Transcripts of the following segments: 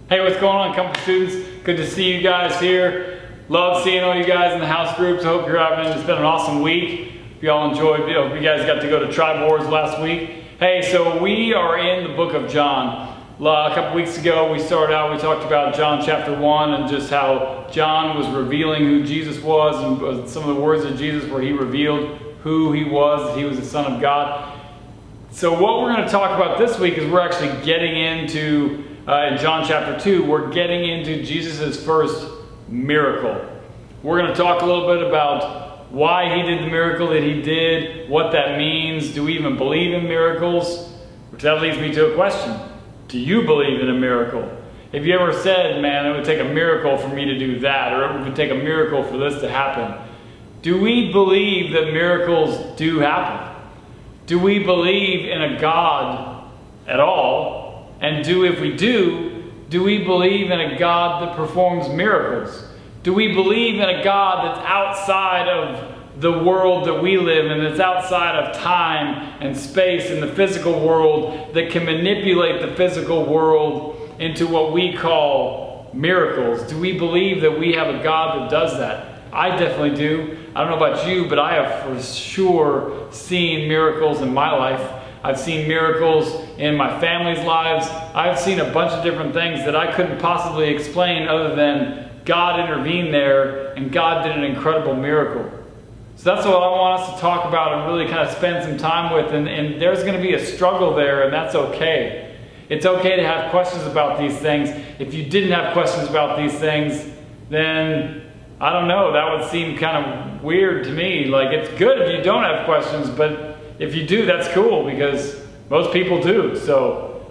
Hey, what's going on, Compass students? Good to see you guys here. Love seeing all you guys in the house groups. I hope you're having, it's been an awesome week. If you all enjoyed, hope you guys got to go to Tribe Wars last week. Hey, so we are in the book of John. A couple weeks ago, we talked about John chapter 1 and just how John was revealing who Jesus was and some of the words of Jesus where he revealed who he was the Son of God. So what we're going to talk about this week is we're actually getting into, in John chapter 2, we're getting into Jesus' first miracle. We're going to talk a little bit about why he did the miracle that he did, what that means, do we even believe in miracles? Which that leads me to a question. Do you believe in a miracle? Have you ever said, man, it would take a miracle for me to do that, or it would take a miracle for this to happen? Do we believe that miracles do happen? Do we believe in a God at all? And if we do we believe in a God that performs miracles? Do we believe in a God that's outside of the world that we live in, that's outside of time and space and the physical world, that can manipulate the physical world into what we call miracles? Do we believe that we have a God that does that? I definitely do. I don't know about you, but I have for sure seen miracles in my life. I've seen miracles in my family's lives. I've seen a bunch of different things that I couldn't possibly explain other than God intervened there and God did an incredible miracle. So that's what I want us to talk about and really kind of spend some time with. And there's going to be a struggle there, and that's okay. It's okay to have questions about these things. If you didn't have questions about these things, then I don't know, that would seem kind of weird to me. Like, it's good if you don't have questions, but if you do, that's cool, because most people do. So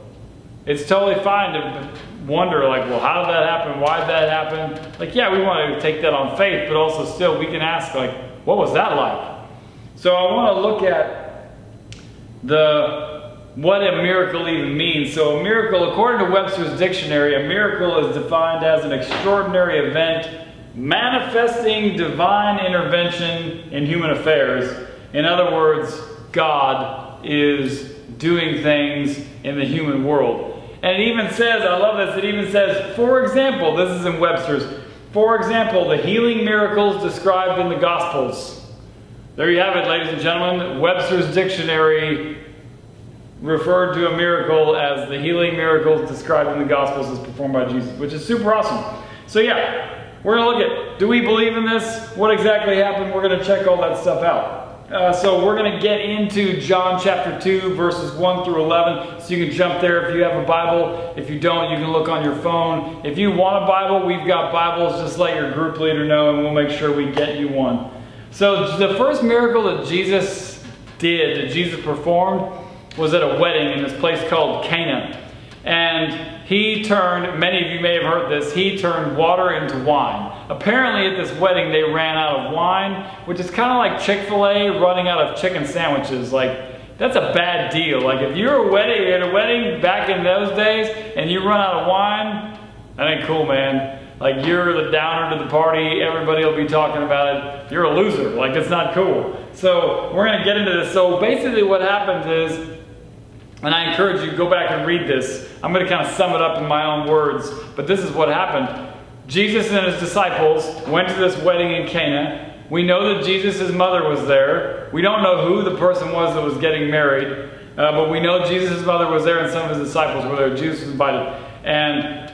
it's totally fine to wonder, like, well, how did that happen? Why did that happen? Like, yeah, we want to take that on faith, but also still we can ask, like, what was that like? So I want to look at what a miracle even means. So a miracle, according to Webster's dictionary, a miracle is defined as an extraordinary event manifesting divine intervention in human affairs. In other words, God is doing things in the human world. And it even says, I love this, it even says, for example, this is in Webster's, for example, the healing miracles described in the Gospels. There you have it, ladies and gentlemen. Webster's dictionary referred to a miracle as the healing miracles described in the Gospels as performed by Jesus, which is super awesome. So yeah, we're going to look at, do we believe in this? What exactly happened? We're going to check all that stuff out. So we're going to get into John chapter 2, verses 1 through 11. So you can jump there if you have a Bible. If you don't, you can look on your phone. If you want a Bible, we've got Bibles. Just let your group leader know and we'll make sure we get you one. So the first miracle that Jesus performed, was at a wedding in this place called Cana. And he turned, many of you may have heard this, he turned water into wine. Apparently at this wedding they ran out of wine, which is kind of like Chick-fil-A running out of chicken sandwiches. Like, that's a bad deal. Like, if you're at a wedding back in those days and you run out of wine, that ain't cool, man. Like, you're the downer to the party, everybody will be talking about it. You're a loser. Like, it's not cool. So we're going to get into this. So basically what happens is, and I encourage you to go back and read this. I'm going to kind of sum it up in my own words, but this is what happened. Jesus and his disciples went to this wedding in Cana. We know that Jesus' mother was there. We don't know who the person was that was getting married, but we know Jesus' mother was there and some of his disciples were there. Jesus was invited. And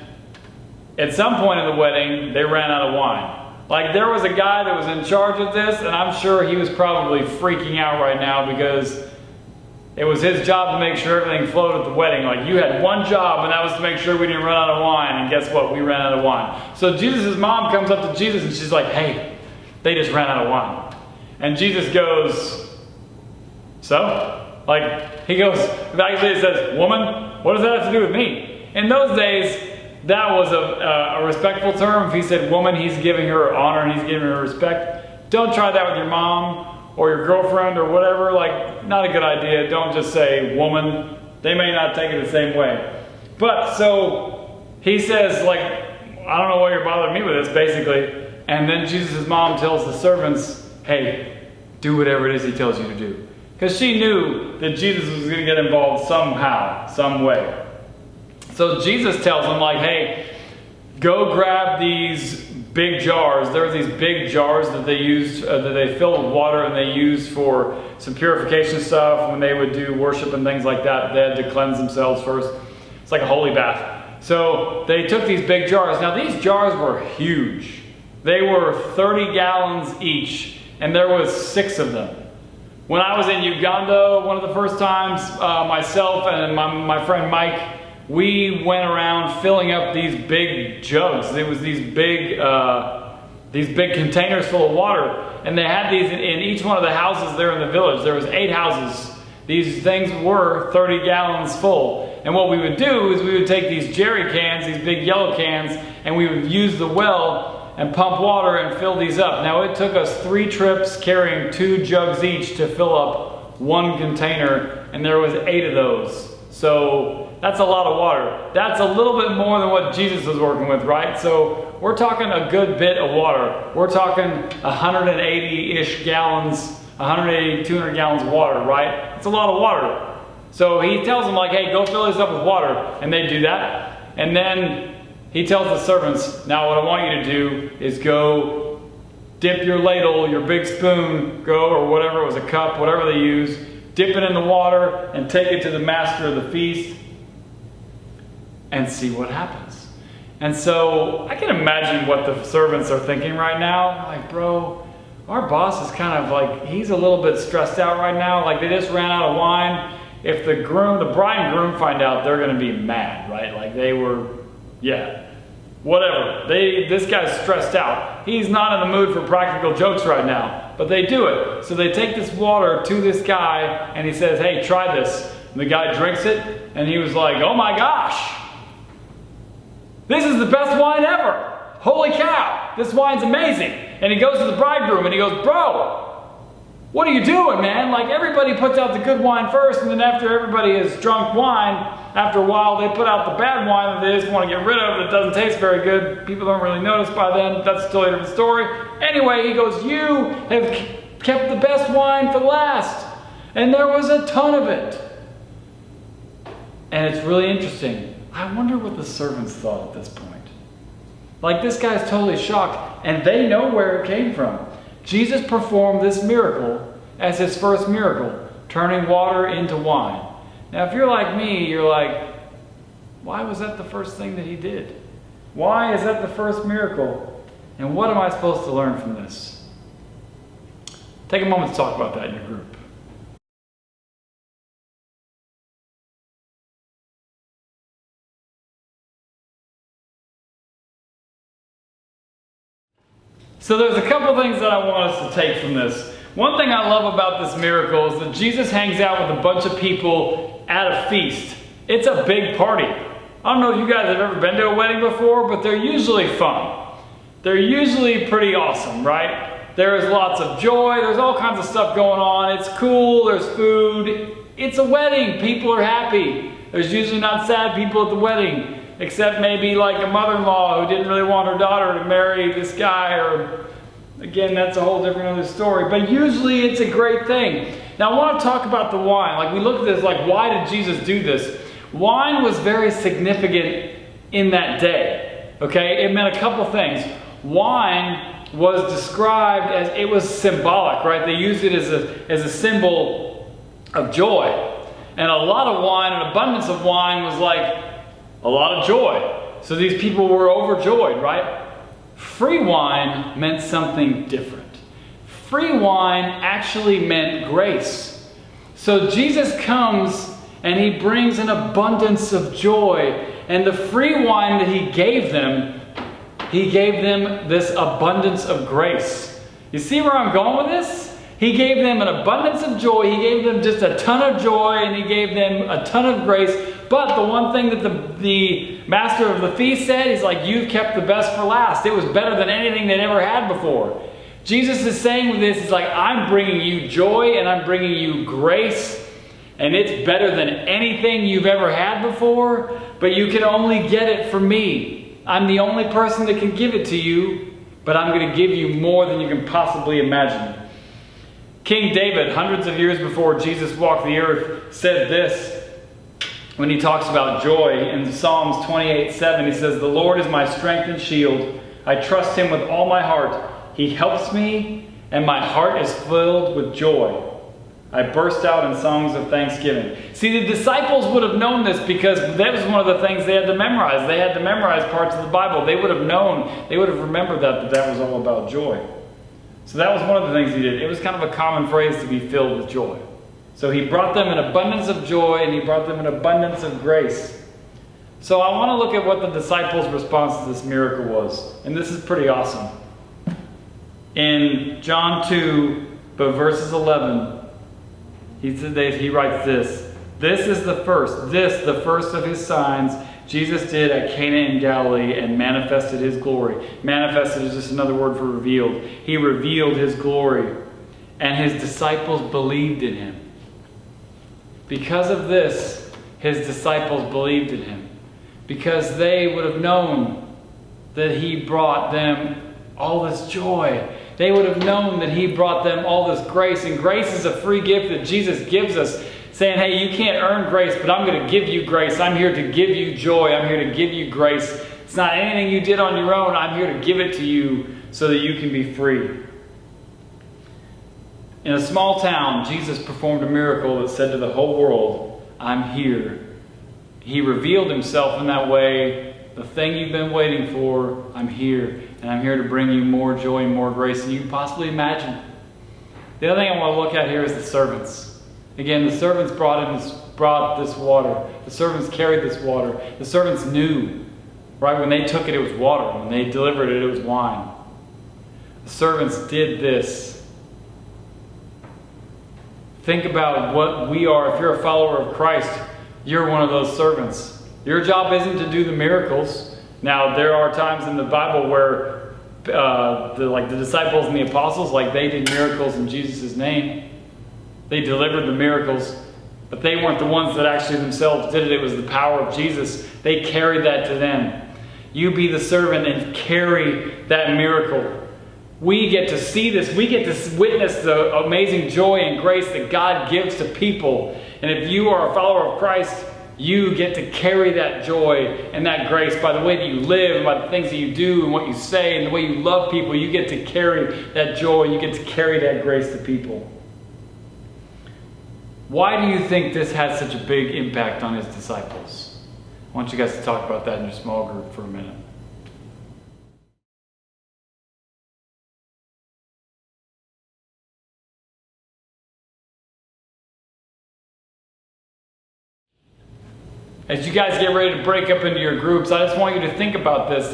at some point in the wedding, they ran out of wine. Like, there was a guy that was in charge of this, and I'm sure he was probably freaking out right now because it was his job to make sure everything flowed at the wedding. Like, you had one job, and that was to make sure we didn't run out of wine. And guess what? We ran out of wine. So Jesus' mom comes up to Jesus, and she's like, hey, they just ran out of wine. And Jesus goes, so? Like, he goes, actually it says, woman, what does that have to do with me? In those days, that was a respectful term. If he said woman, he's giving her honor and he's giving her respect. Don't try that with your mom or your girlfriend or whatever. Like, not a good idea. Don't just say woman. They may not take it the same way. But so he says, like, I don't know why you're bothering me with this, basically. And then Jesus' mom tells the servants, hey, do whatever it is he tells you to do. Because she knew that Jesus was going to get involved somehow, some way. So Jesus tells them, like, hey, go grab these big jars. There were these big jars that they used, that they filled with water, and they used for some purification stuff when they would do worship and things like that. They had to cleanse themselves first. It's like a holy bath. So they took these big jars. Now these jars were huge. They were 30 gallons each, and there was 6 of them. When I was in Uganda, one of the first times, myself and my friend Mike, we went around filling up these big jugs. It was these big containers full of water, and they had these in each one of the houses there in the village. There was 8 houses. These things were 30 gallons full. And what we would do is we would take these jerry cans, these big yellow cans, and we would use the well and pump water and fill these up. Now it took us 3 trips carrying 2 jugs each to fill up 1 container, and there was 8 of those. So that's a lot of water. That's a little bit more than what Jesus was working with, right? So we're talking a good bit of water. We're talking 180-ish gallons, 180, 200 gallons of water, right? It's a lot of water. So he tells them, like, hey, go fill this up with water. And they do that. And then he tells the servants, now what I want you to do is go dip your ladle, your big spoon, or whatever, it was a cup, whatever they use, dip it in the water and take it to the master of the feast and see what happens. And so I can imagine what the servants are thinking right now. Like, bro, our boss is kind of like, he's a little bit stressed out right now. Like, they just ran out of wine. If the bride and groom find out, they're going to be mad, right? Like, they were, yeah, whatever. This guy's stressed out. He's not in the mood for practical jokes right now, but they do it. So they take this water to this guy, and he says, hey, try this. And the guy drinks it, and he was like, oh my gosh, this is the best wine ever. Holy cow, this wine's amazing. And he goes to the bridegroom, and he goes, bro, what are you doing, man? Like, everybody puts out the good wine first, and then after everybody has drunk wine, after a while they put out the bad wine that they just want to get rid of that doesn't taste very good. People don't really notice by then. That's a totally different story. Anyway, he goes, you have kept the best wine for last. And there was a ton of it. And it's really interesting. I wonder what the servants thought at this point. Like, this guy's totally shocked, and they know where it came from. Jesus performed this miracle as his first miracle, turning water into wine. Now, if you're like me, you're like, why was that the first thing that he did? Why is that the first miracle? And what am I supposed to learn from this? Take a moment to talk about that in your group. So there's a couple things that I want us to take from this. One thing I love about this miracle is that Jesus hangs out with a bunch of people at a feast. It's a big party. I don't know if you guys have ever been to a wedding before, but they're usually fun. They're usually pretty awesome, right? There's lots of joy. There's all kinds of stuff going on. It's cool. There's food. It's a wedding. People are happy. There's usually not sad people at the wedding, except maybe like a mother-in-law who didn't really want her daughter to marry this guy, or again, that's a whole different other story. But usually it's a great thing. Now I want to talk about the wine. Like, we look at this, like, why did Jesus do this? Wine was very significant in that day. Okay, it meant a couple things. Wine was described as, it was symbolic, right? They used it as a symbol of joy. And a lot of wine, an abundance of wine, was like a lot of joy. So these people were overjoyed, right? Free wine meant something different. Free wine actually meant grace. So Jesus comes and he brings an abundance of joy. And the free wine that he gave them this abundance of grace. You see where I'm going with this? He gave them an abundance of joy. He gave them just a ton of joy, and he gave them a ton of grace. But the one thing that the master of the feast said, he's like, you've kept the best for last. It was better than anything they'd ever had before. Jesus is saying with this, he's like, I'm bringing you joy and I'm bringing you grace, and it's better than anything you've ever had before, but you can only get it from me. I'm the only person that can give it to you, but I'm going to give you more than you can possibly imagine. King David, hundreds of years before Jesus walked the earth, said this. when he talks about joy in Psalms 28:7, he says, "The Lord is my strength and shield. I trust him with all my heart. He helps me, and my heart is filled with joy. I burst out in songs of thanksgiving." See, the disciples would have known this because that was one of the things they had to memorize. They had to memorize parts of the Bible. They would have known, they would have remembered that was all about joy. So that was one of the things he did. It was kind of a common phrase to be filled with joy. So he brought them an abundance of joy, and he brought them an abundance of grace. So I want to look at what the disciples' response to this miracle was. And this is pretty awesome. In John 2, but verses 11, he writes this. "This is the first of his signs Jesus did at Cana in Galilee and manifested his glory." Manifested is just another word for revealed. He revealed his glory, and his disciples believed in him. Because of this, his disciples believed in him. Because they would have known that he brought them all this joy. They would have known that he brought them all this grace. And grace is a free gift that Jesus gives us, saying, hey, you can't earn grace, but I'm going to give you grace. I'm here to give you joy. I'm here to give you grace. It's not anything you did on your own. I'm here to give it to you so that you can be free. In a small town, Jesus performed a miracle that said to the whole world, I'm here. He revealed himself in that way. The thing you've been waiting for, I'm here. And I'm here to bring you more joy and more grace than you can possibly imagine. The other thing I want to look at here is the servants. Again, the servants brought this water. The servants carried this water. The servants knew, right? When they took it, it was water. When they delivered it, it was wine. The servants did this. Think about what we are. If you're a follower of Christ, you're one of those servants. Your job isn't to do the miracles. Now, there are times in the Bible where the disciples and the apostles, they did miracles in Jesus' name. They delivered the miracles, but they weren't the ones that actually themselves did it. It was the power of Jesus. They carried that to them. You be the servant and carry that miracle. We get to see this. We get to witness the amazing joy and grace that God gives to people. And if you are a follower of Christ, you get to carry that joy and that grace by the way that you live and by the things that you do and what you say and the way you love people. You get to carry that joy. You get to carry that grace to people. Why do you think this had such a big impact on his disciples? I want you guys to talk about that in your small group for a minute. As you guys get ready to break up into your groups, I just want you to think about this,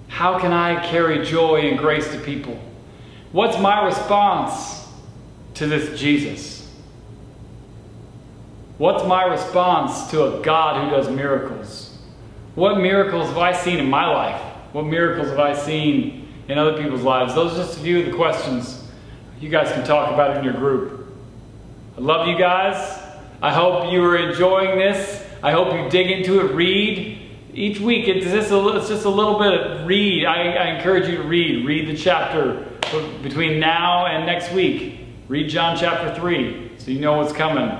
how can I carry joy and grace to people? What's my response to this Jesus? What's my response to a God who does miracles? What miracles have I seen in my life? What miracles have I seen in other people's lives? Those are just a few of the questions you guys can talk about in your group. I love you guys. I hope you are enjoying this. I hope you dig into it. Read. Each week, it's just a little bit of read. I encourage you to read. Read the chapter between now and next week. Read John chapter 3 so you know what's coming.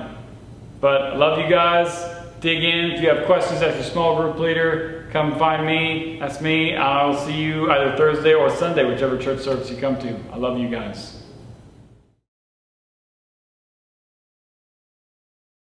But I love you guys. Dig in. If you have questions as your small group leader, come find me. That's me. I'll see you either Thursday or Sunday, whichever church service you come to. I love you guys.